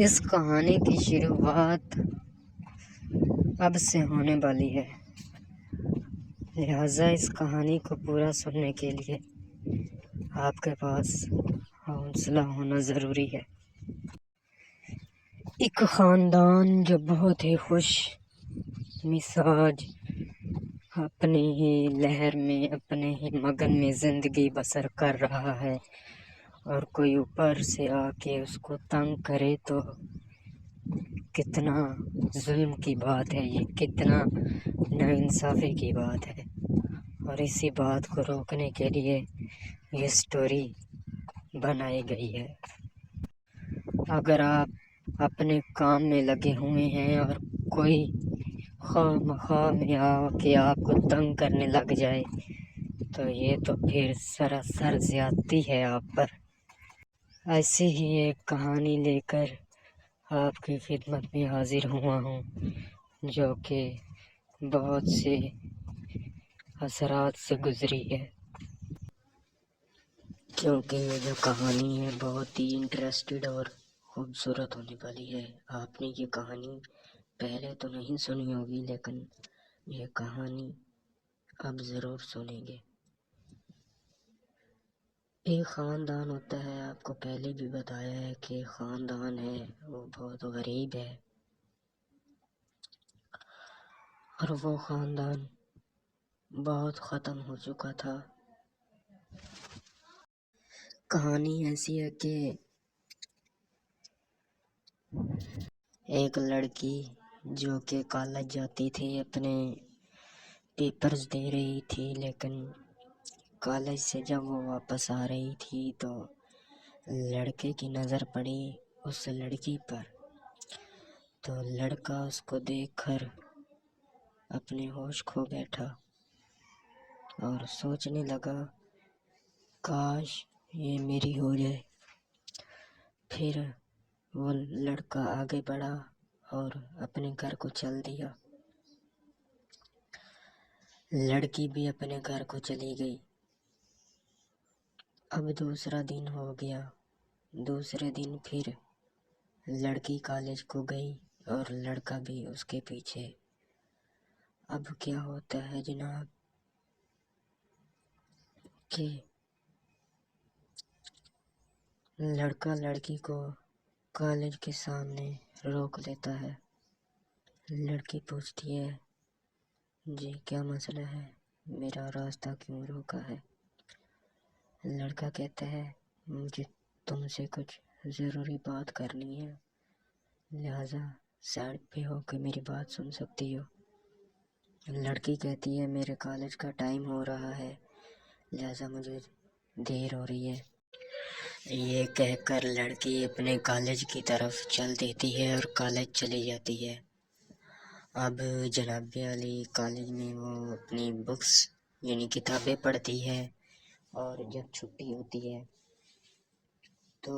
इस कहानी की शुरुआत अब से होने वाली है, लिहाजा इस कहानी को पूरा सुनने के लिए आपके पास हौसला होना ज़रूरी है। एक ख़ानदान जो बहुत ही खुश मिजाज अपनी ही लहर में, अपने ही मगन में ज़िंदगी बसर कर रहा है, और कोई ऊपर से आके उसको तंग करे तो कितना जुल्म की बात है, ये कितना नाइंसाफ़ी की बात है। और इसी बात को रोकने के लिए ये स्टोरी बनाई गई है। अगर आप अपने काम में लगे हुए हैं और कोई खामखा में आके आपको तंग करने लग जाए तो ये तो फिर सरासर ज़्यादती है आप पर। ऐसी ही एक कहानी लेकर आपकी खिदमत में हाजिर हुआ हूँ, जो कि बहुत से असरात से गुजरी है, क्योंकि ये जो कहानी है बहुत ही इंटरेस्टेड और खूबसूरत होने वाली है। आपने ये कहानी पहले तो नहीं सुनी होगी, लेकिन ये कहानी अब ज़रूर सुनेंगे। एक ख़ानदान होता है, आपको पहले भी बताया है कि ख़ानदान है वो बहुत गरीब है, और वो ख़ानदान बहुत ख़त्म हो चुका था। कहानी ऐसी है कि एक लड़की जो कि कॉलेज जाती थी, अपने पेपर्स दे रही थी, लेकिन कॉलेज से जब वो वापस आ रही थी तो लड़के की नज़र पड़ी उस लड़की पर। तो लड़का उसको देखकर अपने होश खो बैठा और सोचने लगा, काश ये मेरी हो जाए। फिर वो लड़का आगे बढ़ा और अपने घर को चल दिया। लड़की भी अपने घर को चली गई। अब दूसरा दिन हो गया। दूसरे दिन फिर लड़की कॉलेज को गई और लड़का भी उसके पीछे। अब क्या होता है जनाब कि लड़का लड़की को कॉलेज के सामने रोक लेता है। लड़की पूछती है, जी क्या मसला है, मेरा रास्ता क्यों रोका है? लड़का कहता है, मुझे तुमसे कुछ ज़रूरी बात करनी है, लिहाजा साइड पे होकर मेरी बात सुन सकती हो। लड़की कहती है, मेरे कॉलेज का टाइम हो रहा है, लिहाजा मुझे देर हो रही है। ये कहकर लड़की अपने कॉलेज की तरफ चल देती है और कॉलेज चली जाती है। अब जनाब अली कॉलेज में वो अपनी बुक्स यानी किताबें पढ़ती है, और जब छुट्टी होती है तो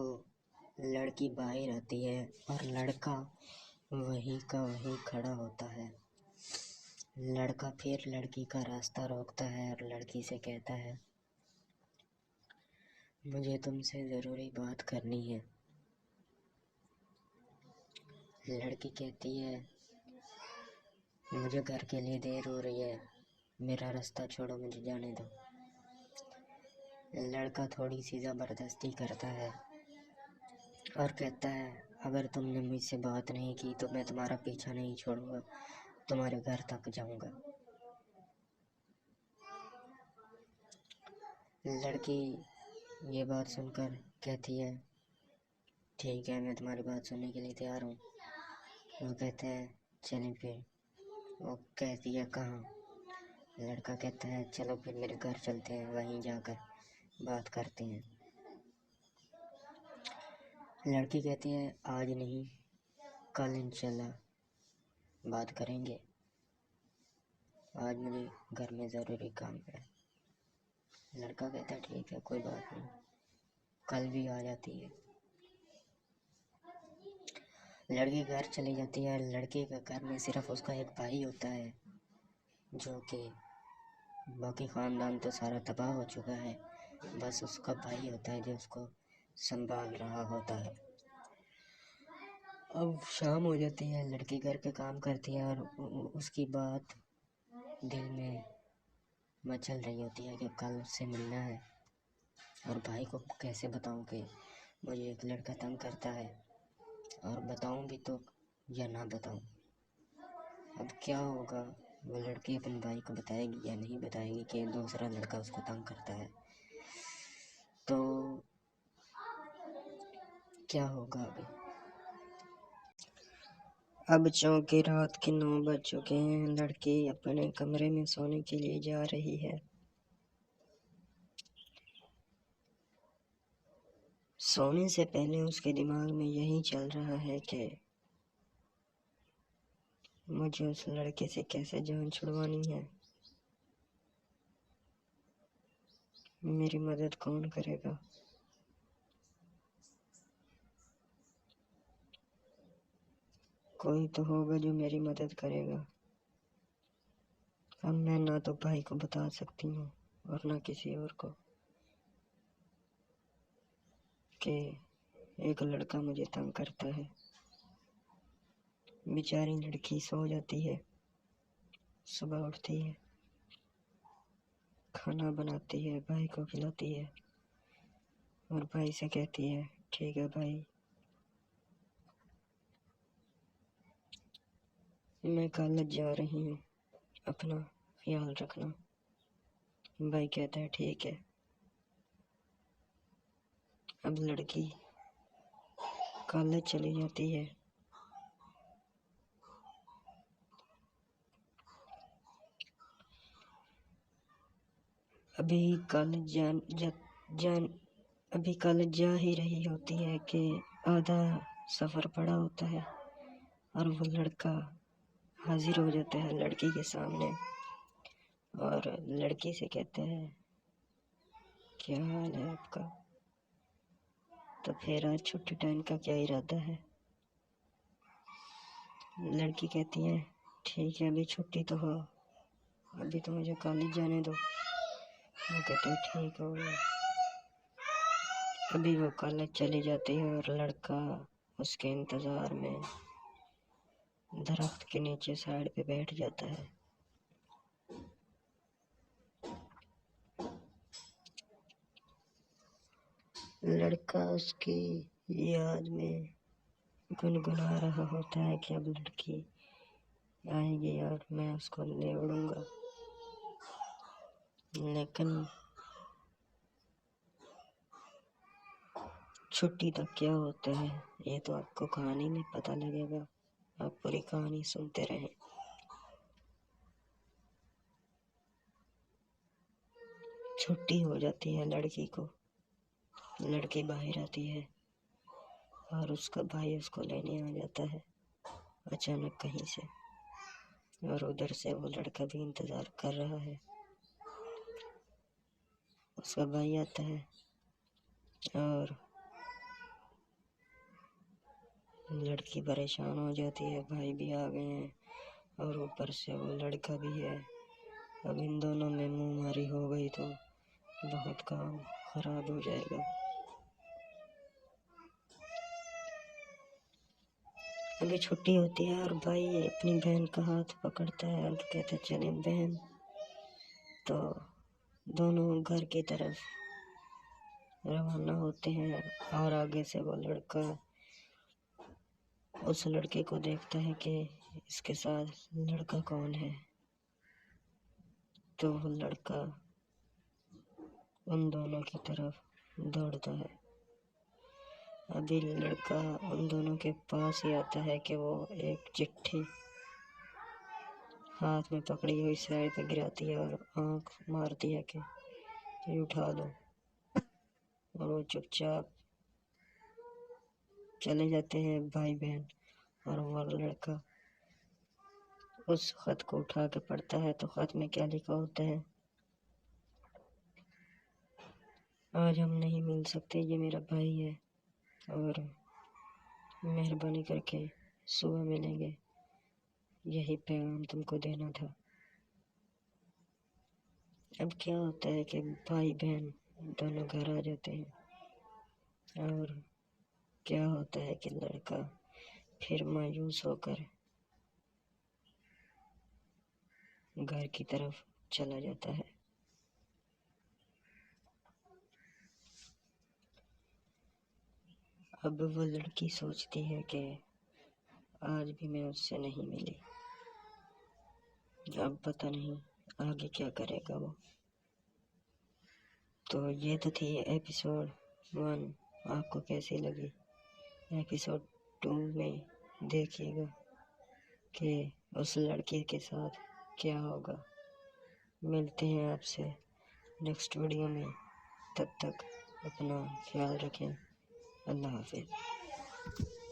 लड़की बाहर आती है और लड़का वहीं का वहीं खड़ा होता है। लड़का फिर लड़की का रास्ता रोकता है और लड़की से कहता है, मुझे तुमसे ज़रूरी बात करनी है। लड़की कहती है, मुझे घर के लिए देर हो रही है, मेरा रास्ता छोड़ो, मुझे जाने दो। लड़का थोड़ी सी ज़बरदस्ती करता है और कहता है, अगर तुमने मुझसे बात नहीं की तो मैं तुम्हारा पीछा नहीं छोड़ूंगा, तुम्हारे घर तक जाऊंगा। लड़की ये बात सुनकर कहती है, ठीक है, मैं तुम्हारी बात सुनने के लिए तैयार हूँ। वो कहते हैं, चलें फिर। वो कहती है, कहाँ? लड़का कहता है, चलो फिर मेरे घर चलते हैं, वहीं जाकर बात करते हैं। लड़की कहती है, आज नहीं, कल इंशाल्लाह बात करेंगे, आज मुझे घर में ज़रूरी काम है। लड़का कहता है, ठीक है, कोई बात नहीं, कल भी आ जाती है। लड़की घर चली जाती है। लड़के के घर में सिर्फ उसका एक भाई होता है, जो कि बाकी ख़ानदान तो सारा तबाह हो चुका है, बस उसका भाई होता है जो उसको संभाल रहा होता है। अब शाम हो जाती है, लड़की घर पे काम करती है और उसकी बात दिल में मचल रही होती है कि कल उससे मिलना है। और भाई को कैसे बताऊं कि मुझे एक लड़का तंग करता है, और बताऊं भी तो या ना बताऊं। अब क्या होगा, वो लड़की अपने भाई को बताएगी या नहीं बताएगी कि दूसरा लड़का उसको तंग करता है, तो क्या होगा अभी। अब चौंके रात के 9 बज चुके हैं। लड़की अपने कमरे में सोने के लिए जा रही है। सोने से पहले उसके दिमाग में यही चल रहा है कि मुझे उस लड़के से कैसे जान छुड़वानी है, मेरी मदद कौन करेगा। कोई तो होगा जो मेरी मदद करेगा। अब मैं ना तो भाई को बता सकती हूँ और ना किसी और को कि एक लड़का मुझे तंग करता है। बेचारी लड़की सो जाती है, सुबह उठती है, खाना बनाती है, भाई को खिलाती है और भाई से कहती है ठीक है भाई, मैं कॉलेज जा रही हूँ, अपना ख्याल रखना। भाई कहता है ठीक है। अब लड़की कॉलेज चली जाती है। अभी कॉलेज जान जा, जान अभी कॉलेज जा ही रही होती है कि आधा सफ़र पड़ा होता है और वो लड़का हाजिर हो जाता है लड़की के सामने और लड़की से कहता है क्या हाल है आपका। तो फिर आज छुट्टी टाइम का क्या इरादा है। लड़की कहती है ठीक है, अभी छुट्टी तो हो, अभी तो मुझे कॉलेज जाने दो। वो कहते हैं ठीक हो गया। अभी वो कॉलेज चली जाती है और लड़का उसके इंतज़ार में दरख्त के नीचे साइड पे बैठ जाता है। लड़का उसकी याद में गुनगुना रहा होता है कि अब लड़की आएगी और मैं उसको ले उड़ूंगा। लेकिन छुट्टी तक क्या होता है ये तो आपको कहानी में पता लगेगा। आप पूरी कहानी सुनते रहें। छुट्टी हो जाती है लड़की को, लड़की बाहर आती है और उसका भाई उसको लेने आ जाता है अचानक कहीं से, और उधर से वो लड़का भी इंतज़ार कर रहा है। उसका भाई आता है और लड़की परेशान हो जाती है, भाई भी आ गए हैं और ऊपर से वो लड़का भी है। अब इन दोनों में मुंह मारी हो गई तो बहुत काम खराब हो जाएगा। अभी छुट्टी होती है और भाई अपनी बहन का हाथ पकड़ता है और कहता है चले बहन। तो दोनों घर की तरफ रवाना होते हैं और आगे से वो लड़का उस लड़के को देखता है कि इसके साथ लड़का कौन है। तो वो लड़का उन दोनों की तरफ दौड़ता है। अभी लड़का उन दोनों के पास ही आता है कि वो एक चिट्ठी हाथ में पकड़ी हुई साइड पे गिराती है और आंख मारती है कि ये उठा दो, और वो चुपचाप चले जाते हैं भाई बहन। और वो लड़का उस खत को उठा के पढ़ता है तो खत में क्या लिखा होता है, आज हम नहीं मिल सकते, ये मेरा भाई है और मेहरबानी करके सुबह मिलेंगे, यही पैगाम तुमको देना था। अब क्या होता है कि भाई बहन दोनों घर आ जाते हैं और क्या होता है कि लड़का फिर मायूस होकर घर की तरफ चला जाता है। अब वो लड़की सोचती है कि आज भी मैं उससे नहीं मिली, अब पता नहीं आगे क्या करेगा वो। तो ये तो थी एपिसोड 1। आपको कैसी लगी? एपिसोड 2 में देखिएगा कि उस लड़के के साथ क्या होगा। मिलते हैं आपसे नेक्स्ट वीडियो में, तब तक अपना ख्याल रखें। अल्लाह हाफिज़।